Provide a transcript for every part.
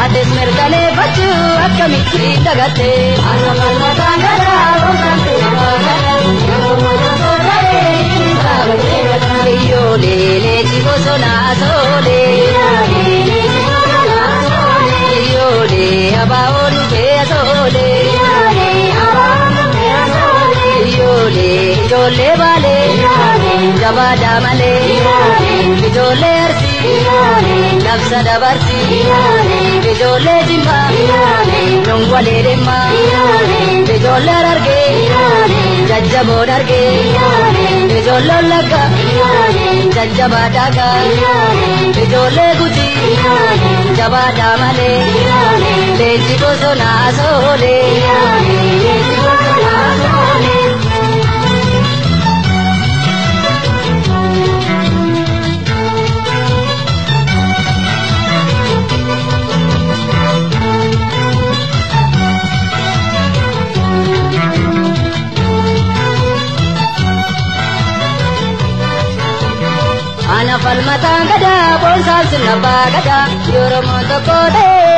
Atis mirkane bachu akkamitti dagatte ana falmata gada bosantu bagada Yole le chico sona sole Yole abaon pe sole Yole jole vale jabada male jole arsi nafsa dabarsi jole jimba nongwale remma jole arge jajjabo darge jole laga jajjaba daga jole guji jabada male leji ko sona sole Ana falmata gada bonsan sinaba gada yoromo toko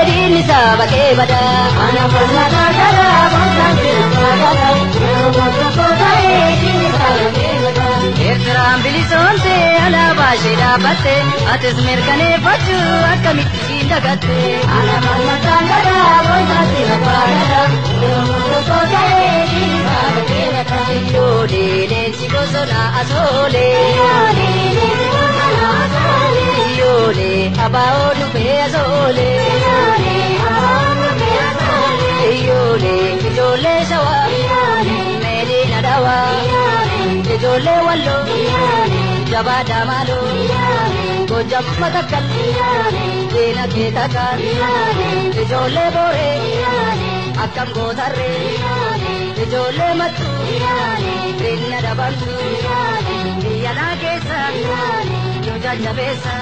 dini sabake bada Ana falmata gada bonsan sinaba gada yoromo toko dini sabake bada Ekram bilisonte ala bashida batte atis mirkane bachu akamitti dagatte Ana falmata gada bonsan sinaba gada yoromo toko dini sabake bada Yode lenchi gosona asole Yole abaon pe azole Yole jole shawa mele nadawa jole wallo jabada malo gojam matakal dena ketakal jole bore akam godare jole matu rinna dabantu yana kesa Jajabesa